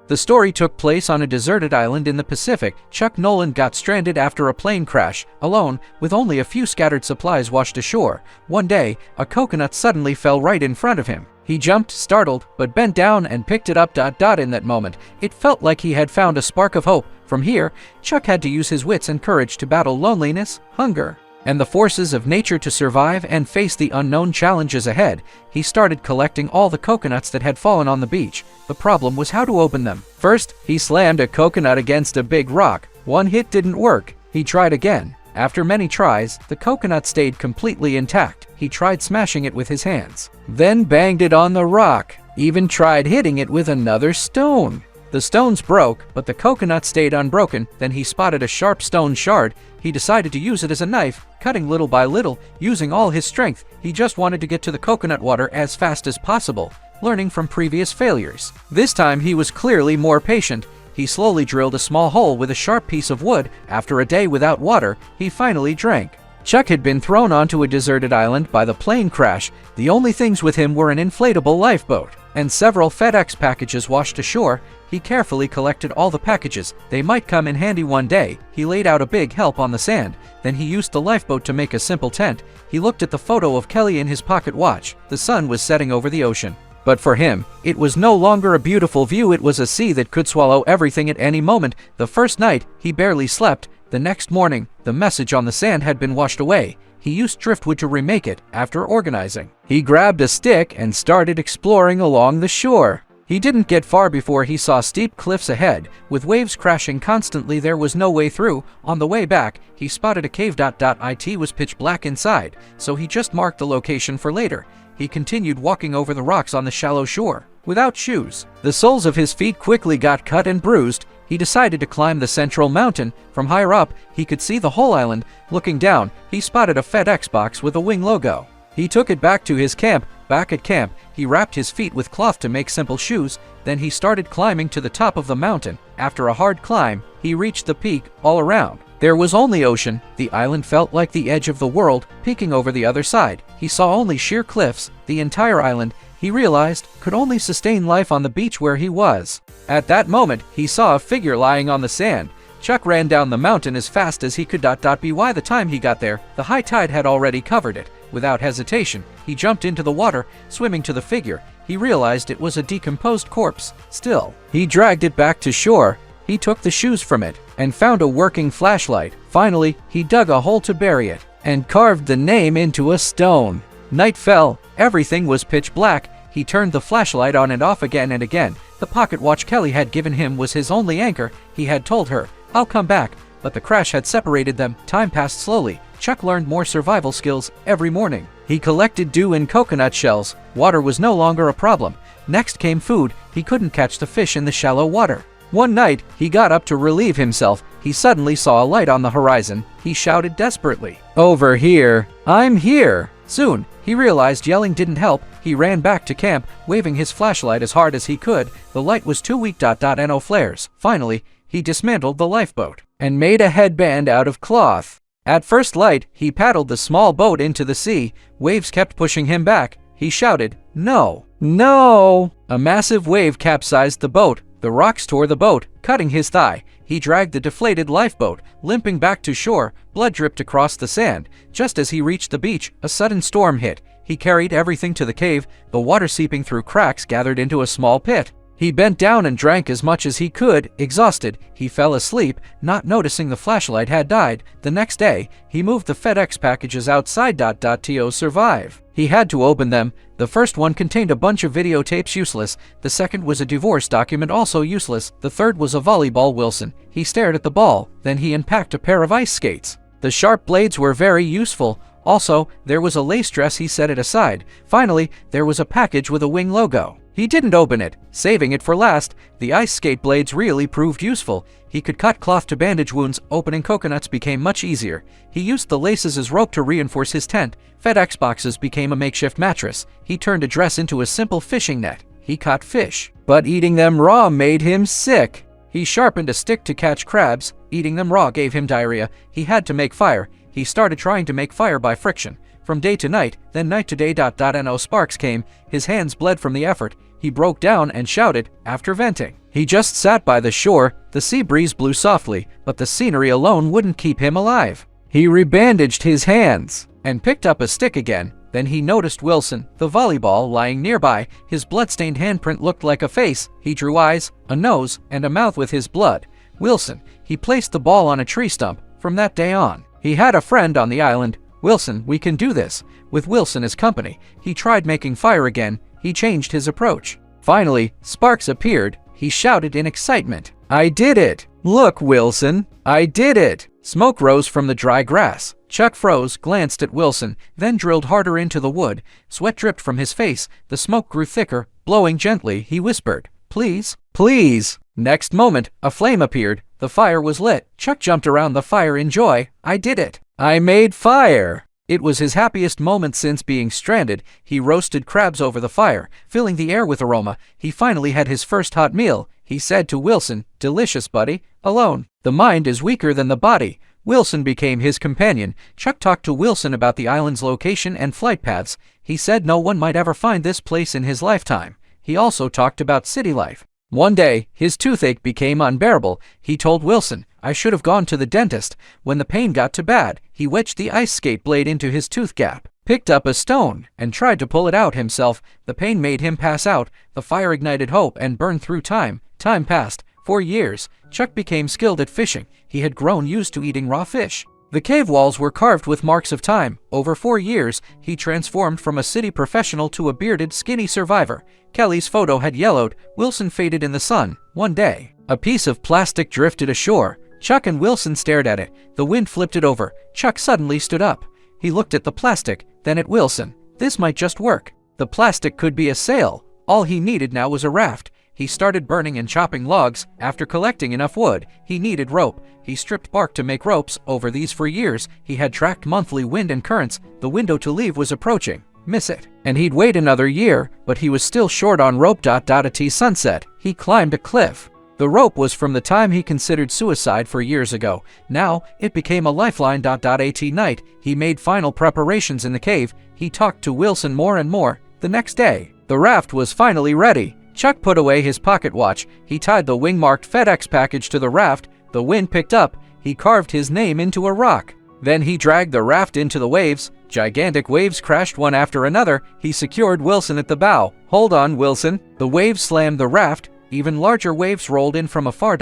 The story took place on a deserted island in the Pacific. Chuck Noland got stranded after a plane crash, alone, with only a few scattered supplies washed ashore. One day, a coconut suddenly fell right in front of him. He jumped, startled, but bent down and picked it up. In that moment, it felt like he had found a spark of hope. From here, Chuck had to use his wits and courage to battle loneliness, hunger, and the forces of nature to survive and face the unknown challenges ahead. He started collecting all the coconuts that had fallen on the beach. The problem was how to open them. First, he slammed a coconut against a big rock. One hit didn't work. He tried again. After many tries, the coconut stayed completely intact. He tried smashing it with his hands, then banged it on the rock. Even tried hitting it with another stone. The stones broke, but the coconut stayed unbroken. Then he spotted a sharp stone shard. He decided to use it as a knife, cutting little by little, using all his strength. He just wanted to get to the coconut water as fast as possible, learning from previous failures. This time he was clearly more patient. He slowly drilled a small hole with a sharp piece of wood. After a day without water, he finally drank. Chuck had been thrown onto a deserted island by the plane crash. The only things with him were an inflatable lifeboat and several FedEx packages washed ashore. He carefully collected all the packages. They might come in handy one day. He laid out a big help on the sand. Then he used the lifeboat to make a simple tent. He looked at the photo of Kelly in his pocket watch. The sun was setting over the ocean. But for him, it was no longer a beautiful view. It was a sea that could swallow everything at any moment. The first night, he barely slept. The next morning, the message on the sand had been washed away. He used driftwood to remake it. After organizing, he grabbed a stick and started exploring along the shore. He didn't get far before he saw steep cliffs ahead, with waves crashing constantly. There was no way through. On the way back, he spotted a cave. It was pitch black inside, so he just marked the location for later. He continued walking over the rocks on the shallow shore, without shoes. The soles of his feet quickly got cut and bruised. He decided to climb the central mountain. From higher up, he could see the whole island. Looking down, he spotted a FedEx box with a wing logo. He took it back to his camp. Back at camp, he wrapped his feet with cloth to make simple shoes. Then he started climbing to the top of the mountain. After a hard climb, he reached the peak. All around, there was only ocean. The island felt like the edge of the world, peeking over the other side. He saw only sheer cliffs. The entire island, he realized, could only sustain life on the beach where he was. At that moment, he saw a figure lying on the sand. Chuck ran down the mountain as fast as he could. By the time he got there, the high tide had already covered it. Without hesitation, he jumped into the water, swimming to the figure. He realized it was a decomposed corpse. Still, he dragged it back to shore. He took the shoes from it and found a working flashlight. Finally, he dug a hole to bury it and carved the name into a stone. Night fell. Everything was pitch black. He turned the flashlight on and off again and again. The pocket watch Kelly had given him was his only anchor. He had told her, "I'll come back," but the crash had separated them. Time passed slowly. Chuck learned more survival skills every morning. He collected dew in coconut shells. Water was no longer a problem. Next came food. He couldn't catch the fish in the shallow water. One night, he got up to relieve himself. He suddenly saw a light on the horizon. He shouted desperately, "Over here! I'm here!" Soon, he realized yelling didn't help. He ran back to camp, waving his flashlight as hard as he could. The light was too weak. No flares. Finally, he dismantled the lifeboat and made a headband out of cloth. At first light, he paddled the small boat into the sea. Waves kept pushing him back. He shouted, "No! No!" A massive wave capsized the boat. The rocks tore the boat, cutting his thigh. He dragged the deflated lifeboat, limping back to shore. Blood dripped across the sand. Just as he reached the beach, a sudden storm hit. He carried everything to the cave. The water seeping through cracks gathered into a small pit. He bent down and drank as much as he could. Exhausted, he fell asleep, not noticing the flashlight had died. The next day, he moved the FedEx packages outside. To survive, he had to open them. The first one contained a bunch of videotapes, useless. The second was a divorce document, also useless. The third was a volleyball Wilson. He stared at the ball. Then he unpacked a pair of ice skates. The sharp blades were very useful. Also, there was a lace dress. He set it aside. Finally, there was a package with a wing logo. He didn't open it, saving it for last. The ice skate blades really proved useful. He could cut cloth to bandage wounds. Opening coconuts became much easier. He used the laces as rope to reinforce his tent. FedEx boxes became a makeshift mattress. He turned a dress into a simple fishing net. He caught fish, but eating them raw made him sick. He sharpened a stick to catch crabs. Eating them raw gave him diarrhea. He had to make fire. He started trying to make fire by friction. From day to night, then night to day. No sparks came. His hands bled from the effort. he broke down and shouted, after venting. He just sat by the shore, the sea breeze blew softly, but the scenery alone wouldn't keep him alive. He rebandaged his hands and picked up a stick again. Then he noticed Wilson, the volleyball, lying nearby. His blood-stained handprint looked like a face. He drew eyes, a nose, and a mouth with his blood. Wilson. He placed the ball on a tree stump. From that day on, he had a friend on the island. Wilson, we can do this. With Wilson as company, he tried making fire again. He changed his approach. Finally, sparks appeared. He shouted in excitement, I did it! Look, Wilson, I did it! Smoke rose from the dry grass. Chuck froze, glanced at Wilson, then drilled harder into the wood. Sweat dripped from his face. The smoke grew thicker. Blowing gently, he whispered, please, please. Next moment, a flame appeared. The fire was lit. Chuck jumped around the fire in joy. I did it! I made fire! It was his happiest moment since being stranded. He roasted crabs over the fire, filling the air with aroma. He finally had his first hot meal. He said to Wilson, delicious, buddy. Alone, the mind is weaker than the body. Wilson became his companion. Chuck talked to Wilson about the island's location and flight paths. He said no one might ever find this place in his lifetime. He also talked about city life. One day, his toothache became unbearable. He told Wilson, I should have gone to the dentist. When the pain got too bad, he wedged the ice skate blade into his tooth gap, picked up a stone, and tried to pull it out himself. The pain made him pass out. The fire ignited hope and burned through time. Time passed. For years, Chuck became skilled at fishing. He had grown used to eating raw fish. The cave walls were carved with marks of time. Over 4 years, he transformed from a city professional to a bearded, skinny survivor. Kelly's photo had yellowed. Wilson faded in the sun. One day, a piece of plastic drifted ashore. Chuck and Wilson stared at it. The wind flipped it over. Chuck suddenly stood up. He looked at the plastic, then at Wilson. This might just work. The plastic could be a sail. All he needed now was a raft. He started burning and chopping logs. After collecting enough wood, he needed rope. He stripped bark to make ropes. Over these for years, he had tracked monthly wind and currents. The window to leave was approaching. Miss it. And he'd wait another year, but he was still short on rope. At sunset, he climbed a cliff. The rope was from the time he considered suicide 4 years ago. Now, it became a lifeline. At night, he made final preparations in the cave. He talked to Wilson more and more. The next day, the raft was finally ready. Chuck put away his pocket watch. He tied the wing-marked FedEx package to the raft. The wind picked up. He carved his name into a rock. Then he dragged the raft into the waves. Gigantic waves crashed one after another. He secured Wilson at the bow. Hold on, Wilson. The waves slammed the raft. Even larger waves rolled in from afar.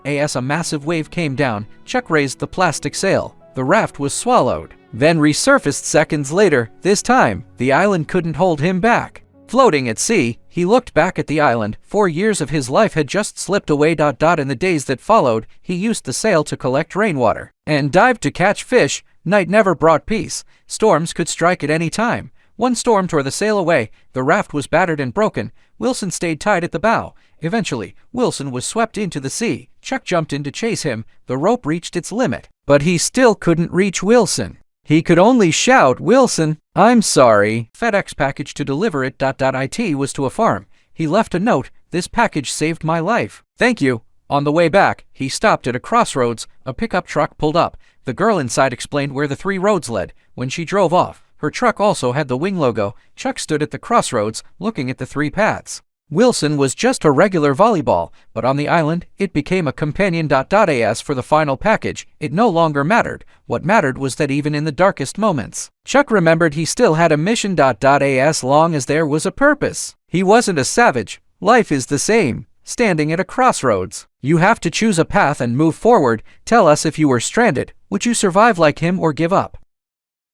As a massive wave came down, Chuck raised the plastic sail. The raft was swallowed, then resurfaced seconds later. This time, the island couldn't hold him back. Floating at sea, he looked back at the island. 4 years of his life had just slipped away. In the days that followed, he used the sail to collect rainwater and dived to catch fish. Night never brought peace. Storms could strike at any time. One storm tore the sail away. The raft was battered and broken. Wilson stayed tied at the bow. Eventually, Wilson was swept into the sea. Chuck jumped in to chase him. The rope reached its limit, but he still couldn't reach Wilson. He could only shout, Wilson, I'm sorry. FedEx package to deliver it. It was to a farm. He left a note. This package saved my life. Thank you. On the way back, he stopped at a crossroads. A pickup truck pulled up. The girl inside explained where the 3 roads led. When she drove off, her truck also had the wing logo. Chuck stood at the crossroads, looking at the 3 paths. Wilson was just a regular volleyball, but on the island, it became a companion. As for the final package, it no longer mattered. What mattered was that even in the darkest moments, Chuck remembered he still had a mission. As long as there was a purpose. He wasn't a savage. Life is the same. Standing at a crossroads. You have to choose a path and move forward. Tell us if you were stranded. Would you survive like him or give up?